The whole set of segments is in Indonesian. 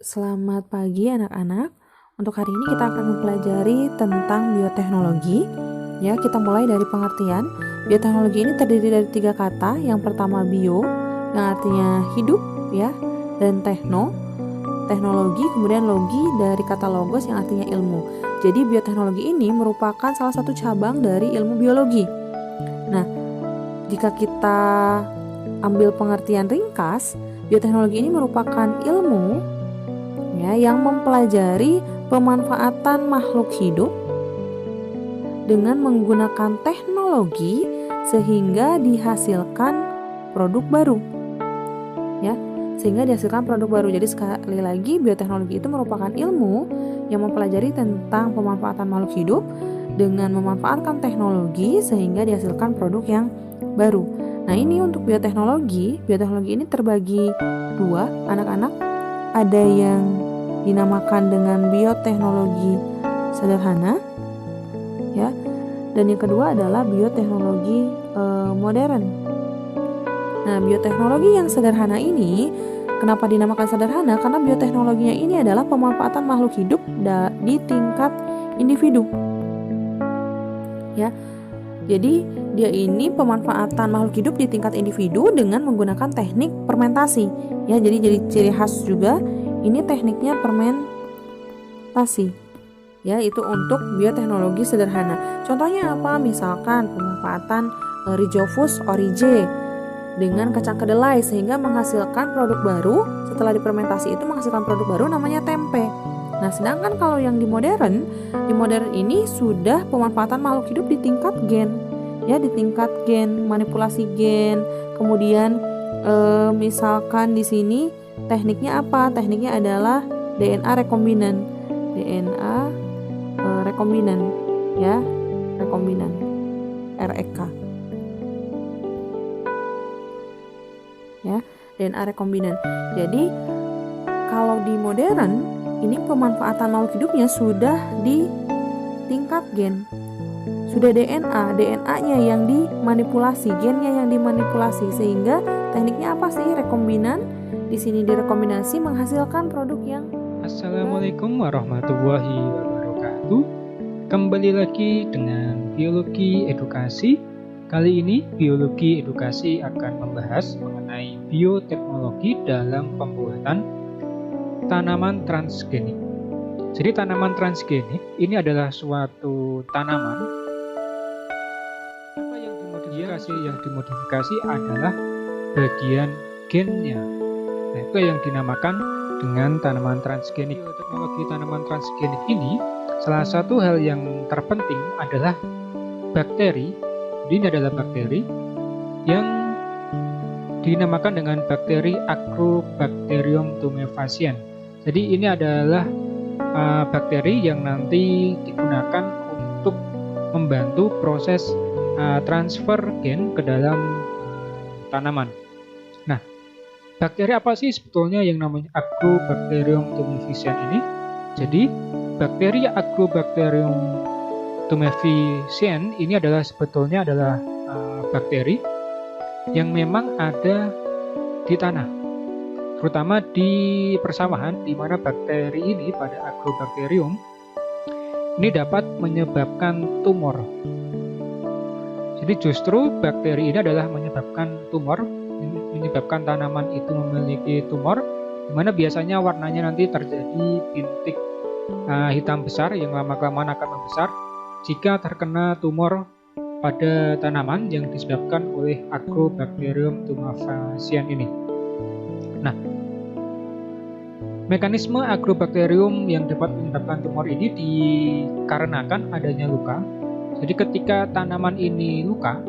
Selamat pagi anak-anak. Untuk hari ini kita akan mempelajari tentang bioteknologi. Ya, kita mulai dari pengertian. Bioteknologi ini terdiri dari 3 kata. Yang pertama bio, yang artinya hidup, ya, dan teknologi, kemudian logi dari kata logos yang artinya ilmu. Jadi bioteknologi ini merupakan salah satu cabang dari ilmu biologi. Nah, jika kita ambil pengertian ringkas, bioteknologi ini merupakan ilmu yang mempelajari pemanfaatan makhluk hidup dengan menggunakan teknologi sehingga dihasilkan produk baru. Jadi sekali lagi bioteknologi itu merupakan ilmu yang mempelajari tentang pemanfaatan makhluk hidup dengan memanfaatkan teknologi sehingga dihasilkan produk yang baru. Nah, ini untuk bioteknologi. Bioteknologi ini terbagi 2, anak-anak. Ada yang dinamakan dengan bioteknologi sederhana, ya, dan yang kedua adalah bioteknologi modern. Nah, bioteknologi yang sederhana ini kenapa dinamakan sederhana? Karena bioteknologinya ini adalah pemanfaatan makhluk hidup di tingkat individu, ya. Jadi dia ini pemanfaatan makhluk hidup di tingkat individu dengan menggunakan teknik fermentasi, ya. Jadi ciri khas juga ini tekniknya fermentasi, ya, itu untuk bioteknologi sederhana. Contohnya apa? Misalkan pemanfaatan Rhizopus oryzae dengan kacang kedelai sehingga menghasilkan produk baru. Setelah difermentasi itu menghasilkan produk baru namanya tempe. Nah, sedangkan kalau yang di modern ini sudah pemanfaatan makhluk hidup di tingkat gen, ya, di tingkat gen, manipulasi gen. Kemudian misalkan di sini tekniknya apa? Tekniknya adalah DNA rekombinan. Rekombinan, ya, rekombinan, REK. Ya, DNA rekombinan. Jadi kalau di modern ini pemanfaatan makhluk hidupnya sudah di tingkat gen. Sudah DNA-nya yang dimanipulasi, gennya yang dimanipulasi, sehingga tekniknya apa sih? Rekombinan. Di sini direkombinasi menghasilkan produk yang Assalamualaikum warahmatullahi wabarakatuh. Kembali lagi dengan biologi edukasi. Kali ini biologi edukasi akan membahas mengenai bioteknologi dalam pembuatan tanaman transgenik. Jadi tanaman transgenik ini adalah suatu tanaman yang dimodifikasi adalah bagian gennya. Nah, itu yang dinamakan dengan tanaman transgenik. Teknologi tanaman transgenik ini salah satu hal yang terpenting adalah bakteri. Ini adalah bakteri yang dinamakan dengan bakteri Agrobacterium tumefaciens. Jadi ini adalah bakteri yang nanti digunakan untuk membantu proses transfer gen ke dalam tanaman. Nah, bakteri apa sih sebetulnya yang namanya Agrobacterium tumefaciens ini? Jadi, bakteri Agrobacterium tumefaciens ini sebetulnya adalah bakteri yang memang ada di tanah, terutama di persawahan, di mana bakteri ini pada Agrobacterium ini dapat menyebabkan tumor. Jadi justru bakteri ini adalah menyebabkan tumor, menyebabkan tanaman itu memiliki tumor, di mana biasanya warnanya nanti terjadi bintik hitam besar yang lama-kelamaan akan membesar jika terkena tumor pada tanaman yang disebabkan oleh Agrobacterium tumefaciens ini. Nah, mekanisme Agrobacterium yang dapat menyebabkan tumor ini dikarenakan adanya luka. Jadi ketika tanaman ini luka,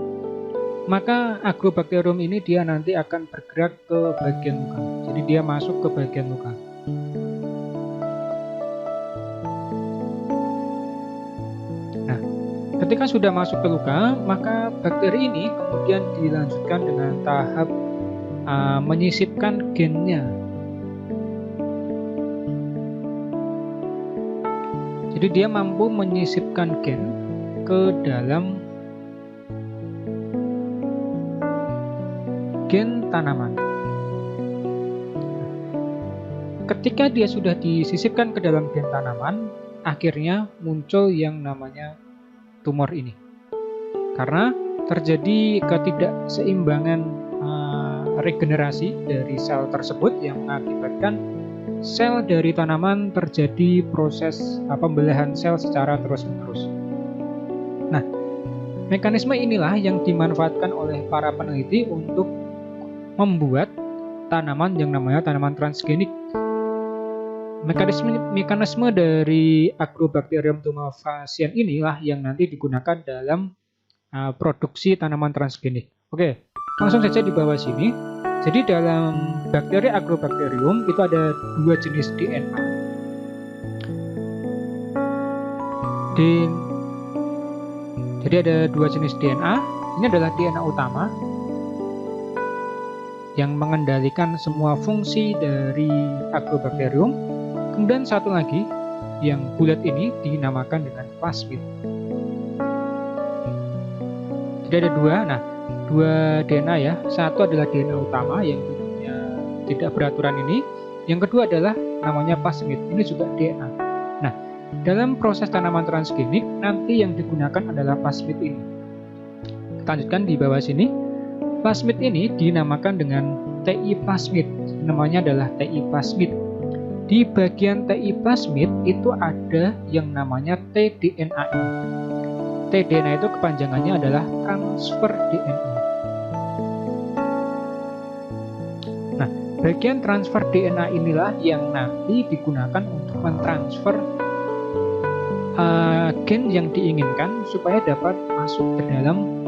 maka Agrobacterium ini dia nanti akan bergerak ke bagian luka. Jadi dia masuk ke bagian luka. Nah, ketika sudah masuk ke luka, maka bakteri ini kemudian dilanjutkan dengan tahap menyisipkan gennya. Jadi dia mampu menyisipkan gen ke dalam gen tanaman. ketika dia sudah disisipkan ke dalam gen tanaman, akhirnya muncul yang namanya tumor ini. Karena terjadi ketidakseimbangan regenerasi dari sel tersebut yang mengakibatkan sel dari tanaman terjadi proses pembelahan sel secara terus-menerus. Nah, mekanisme inilah yang dimanfaatkan oleh para peneliti untuk membuat tanaman yang namanya tanaman transgenik. Mekanisme dari Agrobacterium tumefaciens inilah yang nanti digunakan dalam produksi tanaman transgenik. Oke, langsung saja di bawah sini. Jadi dalam bakteri Agrobacterium itu ada 2 jenis DNA. Jadi ada 2 jenis DNA. Ini adalah DNA utama yang mengendalikan semua fungsi dari Agrobacterium. Kemudian satu lagi yang bulat ini dinamakan dengan plasmid. Jadi ada 2. Nah, 2 DNA ya. Satu adalah DNA utama yang bentuknya tidak beraturan ini. Yang kedua adalah namanya plasmid. Ini juga DNA. Nah, dalam proses tanaman transgenik nanti yang digunakan adalah plasmid ini. Kita lanjutkan di bawah sini. Plasmid ini dinamakan dengan TI plasmid. Namanya adalah TI plasmid. Di bagian TI plasmid itu ada yang namanya tDNA ini. tDNA itu kepanjangannya adalah transfer DNA. Nah, bagian transfer DNA inilah yang nanti digunakan untuk mentransfer gen yang diinginkan supaya dapat masuk ke dalam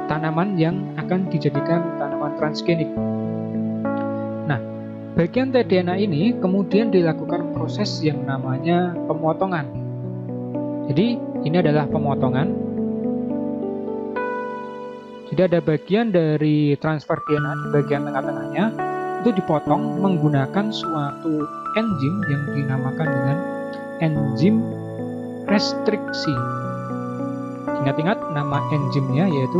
tanaman yang akan dijadikan tanaman transgenik. Nah, bagian tDNA ini kemudian dilakukan proses yang namanya pemotongan. Jadi ini adalah pemotongan. Jadi ada bagian dari transfer DNA di bagian tengah-tengahnya itu dipotong menggunakan suatu enzim yang dinamakan dengan enzim restriksi. Ingat-ingat nama enzimnya yaitu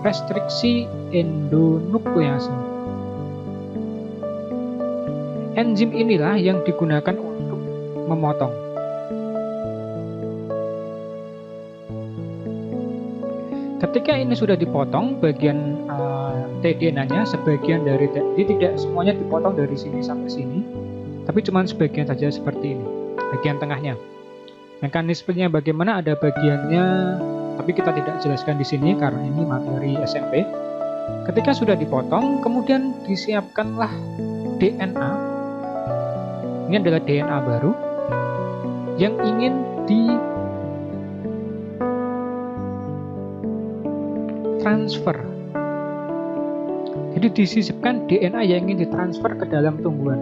restriksi endonuklease. Enzim inilah yang digunakan untuk memotong. Ketika ini sudah dipotong, bagian tDNA-nya sebagian dari jadi tidak semuanya dipotong dari sini sampai sini, tapi cuma sebagian saja seperti ini, bagian tengahnya. Mekanismenya bagaimana ada bagiannya, tapi kita tidak jelaskan di sini karena ini materi SMP. Ketika sudah dipotong, kemudian disiapkanlah DNA. Ini adalah DNA baru yang ingin transfer. Jadi disisipkan DNA yang ingin ditransfer ke dalam tumbuhan.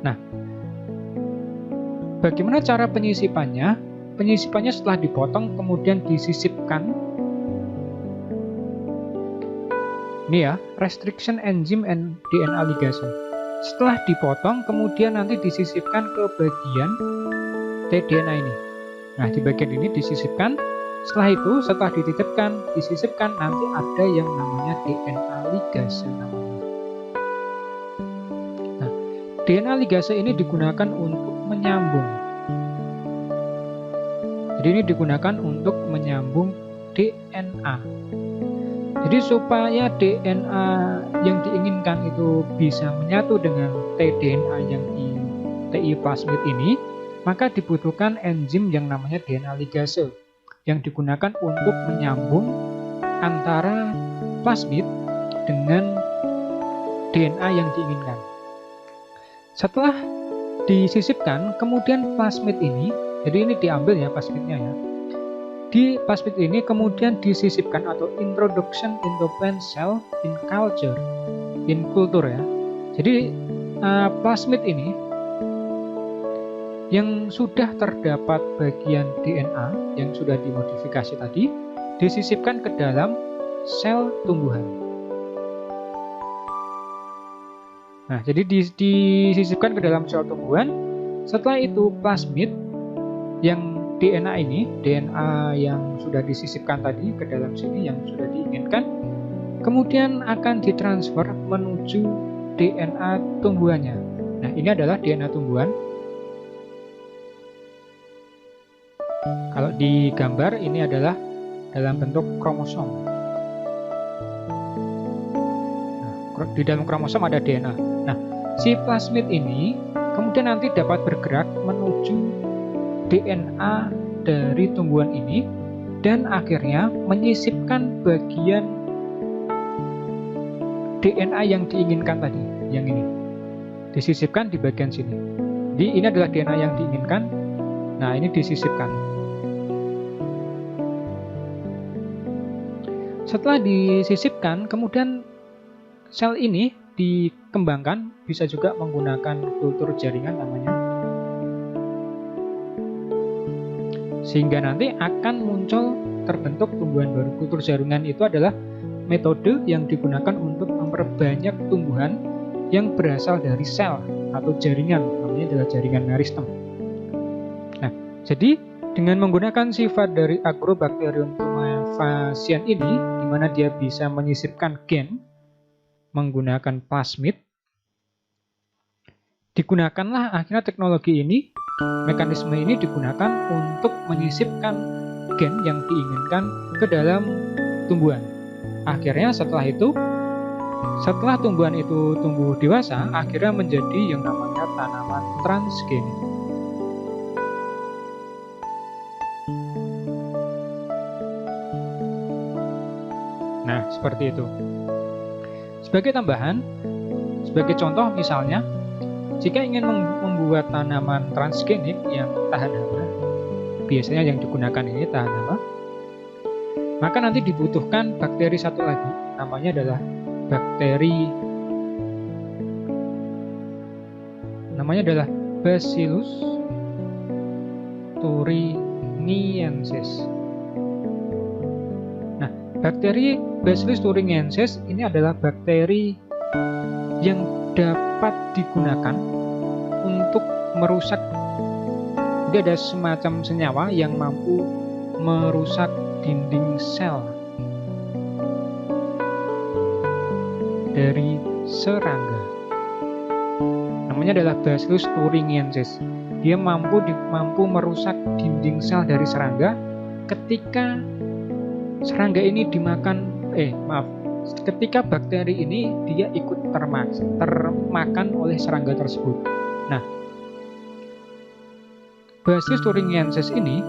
Nah, bagaimana cara penyisipannya? Penyisipannya setelah dipotong kemudian disisipkan. Ini ya, restriction enzyme and DNA ligase. Setelah dipotong kemudian nanti disisipkan ke bagian tDNA ini. Nah, di bagian ini disisipkan. Setelah itu, setelah disisipkan, nanti ada yang namanya DNA ligase namanya. Nah, DNA ligase ini digunakan untuk menyambung. Jadi ini digunakan untuk menyambung DNA. Jadi supaya DNA yang diinginkan itu bisa menyatu dengan tDNA yang di TI plasmid ini, maka dibutuhkan enzim yang namanya DNA ligase yang digunakan untuk menyambung antara plasmid dengan DNA yang diinginkan. Setelah disisipkan, kemudian plasmid ini, jadi ini diambil ya plasmidnya ya. Di plasmid ini kemudian disisipkan atau introduction into plant cell in culture, in kultur ya. Jadi plasmid ini yang sudah terdapat bagian DNA yang sudah dimodifikasi tadi disisipkan ke dalam sel tumbuhan. Nah, jadi disisipkan ke dalam sel tumbuhan. Setelah itu plasmid yang DNA ini, DNA yang sudah disisipkan tadi ke dalam sini yang sudah diinginkan, kemudian akan ditransfer menuju DNA tumbuhannya. Nah, ini adalah DNA tumbuhan. Kalau di gambar ini adalah dalam bentuk kromosom. Nah, di dalam kromosom ada DNA. Nah, si plasmid ini kemudian nanti dapat bergerak menuju DNA dari tumbuhan ini dan akhirnya menyisipkan bagian DNA yang diinginkan tadi, yang ini disisipkan di bagian sini. Jadi ini adalah DNA yang diinginkan. Nah, ini disisipkan. Setelah disisipkan, kemudian sel ini dikembangkan, bisa juga menggunakan kultur jaringan namanya. Sehingga nanti akan muncul terbentuk tumbuhan baru. Kultur jaringan itu adalah metode yang digunakan untuk memperbanyak tumbuhan yang berasal dari sel atau jaringan, namanya adalah jaringan meristem. Nah, jadi dengan menggunakan sifat dari Agrobacterium tumefaciens ini, di mana dia bisa menyisipkan gen menggunakan plasmid, digunakanlah akhirnya teknologi ini, mekanisme ini digunakan untuk menyisipkan gen yang diinginkan ke dalam tumbuhan. Akhirnya setelah tumbuhan itu tumbuh dewasa, akhirnya menjadi yang namanya tanaman transgenik. Nah, seperti itu. Sebagai tambahan, sebagai contoh misalnya, jika ingin membuat tanaman transgenik yang tahan hama, biasanya yang digunakan ini tahan hama, maka nanti dibutuhkan bakteri satu lagi, namanya adalah Bacillus thuringiensis. Nah, bakteri Bacillus thuringiensis ini adalah bakteri yang dapat digunakan untuk merusak. Jadi ada semacam senyawa yang mampu merusak dinding sel dari serangga. Namanya adalah Bacillus thuringiensis. Dia mampu merusak dinding sel dari serangga ketika serangga ini ketika bakteri ini dia ikut termakan oleh serangga tersebut. Nah, Bacillus thuringiensis ini,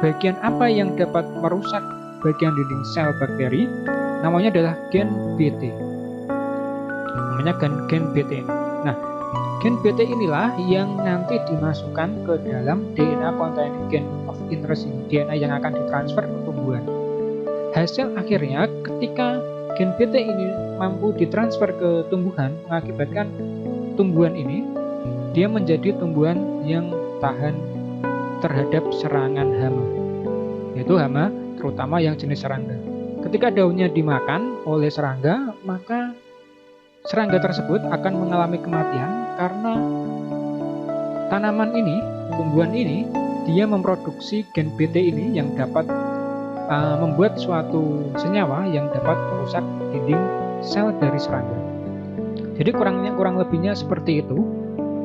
bagian apa yang dapat merusak bagian dinding sel bakteri? Namanya adalah gen BT. Namanya gen BT. Nah, gen BT inilah yang nanti dimasukkan ke dalam DNA containing gen of interest, DNA yang akan ditransfer ke tumbuhan. Hasil akhirnya ketika gen BT ini mampu ditransfer ke tumbuhan, mengakibatkan tumbuhan ini dia menjadi tumbuhan yang tahan terhadap serangan hama, yaitu hama terutama yang jenis serangga. Ketika daunnya dimakan oleh serangga, maka serangga tersebut akan mengalami kematian karena tanaman ini, tumbuhan ini, dia memproduksi gen BT ini yang dapat membuat suatu senyawa yang dapat merusak dinding sel dari serangga. Jadi kurang lebihnya seperti itu.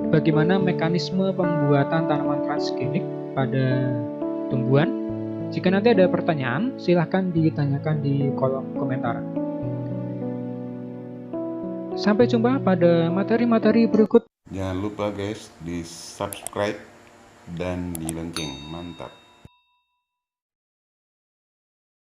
Bagaimana mekanisme pembuatan tanaman transgenik pada tumbuhan? Jika nanti ada pertanyaan, silahkan ditanyakan di kolom komentar. Sampai jumpa pada materi-materi berikut. Jangan lupa guys, di subscribe dan di lonceng. Mantap.